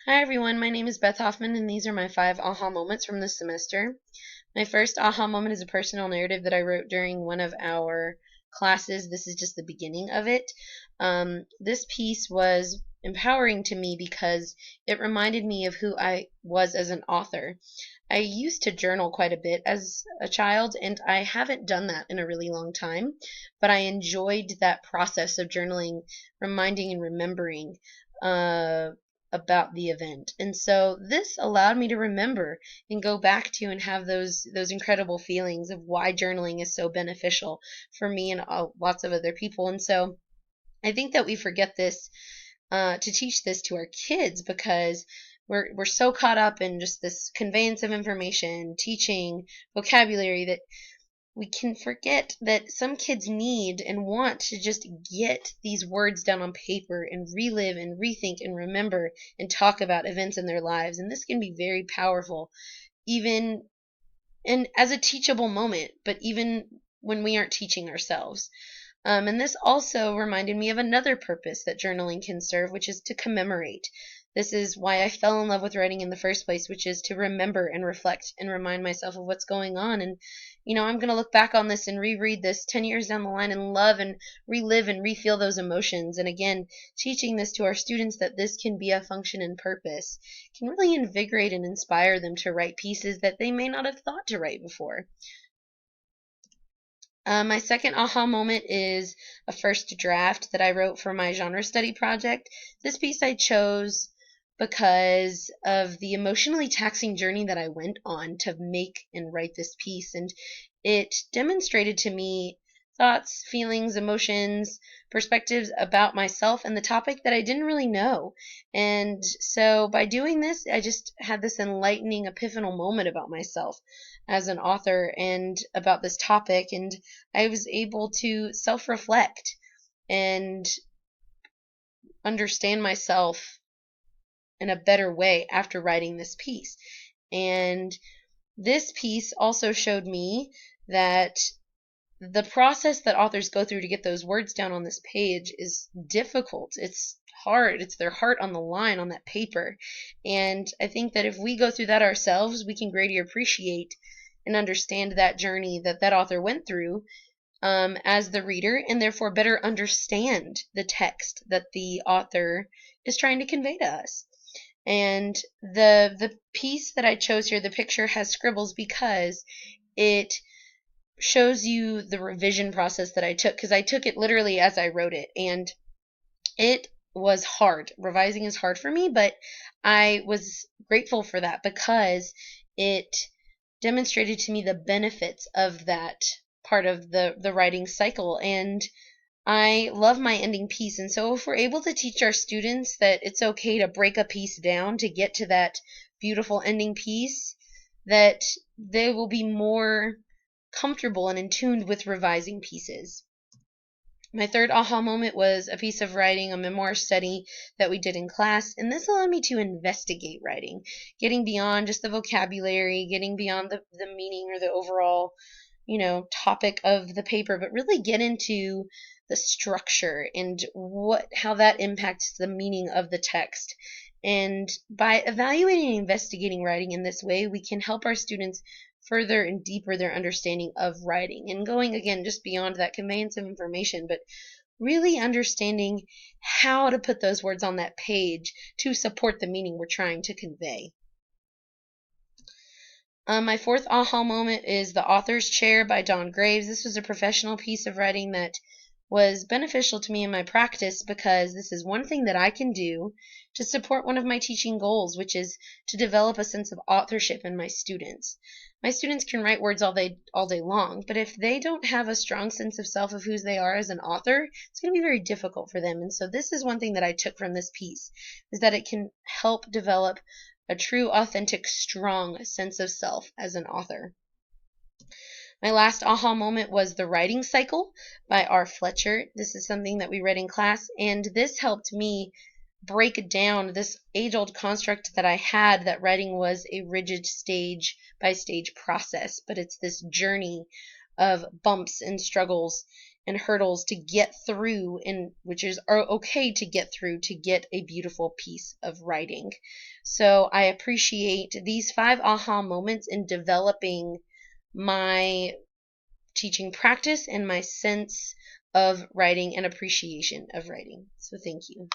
Hi everyone, my name is Beth Hoffman and these are my 5 aha moments from this semester. My first aha moment is a personal narrative that I wrote during one of our classes. This is just the beginning of it. This piece was empowering to me because it reminded me of who I was as an author. I used to journal quite a bit as a child, and I haven't done that in a really long time, but I enjoyed that process of journaling, reminding and remembering uh, about the event. And so this allowed me to remember and go back to and have those incredible feelings of why journaling is so beneficial for me and lots of other people. And so I think that we forget this to teach this to our kids because we're so caught up in just this conveyance of information, teaching vocabulary, that we can forget that some kids need and want to just get these words down on paper and relive and rethink and remember and talk about events in their lives. And this can be very powerful, even and as a teachable moment, but even when we aren't teaching ourselves. And this also reminded me of another purpose that journaling can serve, which is to commemorate. This is why I fell in love with writing in the first place, which is to remember and reflect and remind myself of what's going on. And, I'm going to look back on this and reread this 10 years down the line and love and relive and refeel those emotions. And again, teaching this to our students that this can be a function and purpose can really invigorate and inspire them to write pieces that they may not have thought to write before. My second aha moment is a first draft that I wrote for my genre study project. This piece I chose because of the emotionally taxing journey that I went on to make and write this piece, and it demonstrated to me thoughts, feelings, emotions, perspectives about myself and the topic that I didn't really know. And so by doing this, I just had this enlightening epiphanal moment about myself as an author and about this topic, and I was able to self-reflect and understand myself in a better way after writing this piece. And this piece also showed me that the process that authors go through to get those words down on this page is difficult. It's hard. It's their heart on the line on that paper. And I think that if we go through that ourselves, we can greatly appreciate and understand that journey that that author went through as the reader, and therefore better understand the text that the author is trying to convey to us. And the piece that I chose here, the picture, has scribbles because it shows you the revision process that I took, because I took it literally as I wrote it, and it was hard. Revising is hard for me, but I was grateful for that because it demonstrated to me the benefits of that part of the writing cycle. And I love my ending piece. And so if we're able to teach our students that it's okay to break a piece down to get to that beautiful ending piece, that they will be more comfortable and in tune with revising pieces. My third aha moment was a piece of writing, a memoir study that we did in class, and this allowed me to investigate writing, getting beyond just the vocabulary, getting beyond the meaning or the overall, topic of the paper, but really get into the structure and how that impacts the meaning of the text. And by evaluating and investigating writing in this way, we can help our students further and deeper their understanding of writing, and going again just beyond that conveyance of information, but really understanding how to put those words on that page to support the meaning we're trying to convey. My fourth aha moment is The Author's Chair by Don Graves. This was a professional piece of writing that was beneficial to me in my practice because this is one thing that I can do to support one of my teaching goals, which is to develop a sense of authorship in my students. My students can write words all day long, but if they don't have a strong sense of self of who they are as an author, it's going to be very difficult for them. And so this is one thing that I took from this piece, is that it can help develop a true, authentic, strong sense of self as an author. My last aha moment was The Writing Cycle by R. Fletcher. This is something that we read in class, and this helped me break down this age-old construct that I had, that writing was a rigid stage-by-stage process, but it's this journey of bumps and struggles and hurdles to get through, and which are okay to get through to get a beautiful piece of writing. So I appreciate these 5 aha moments in developing my teaching practice and my sense of writing and appreciation of writing. So thank you.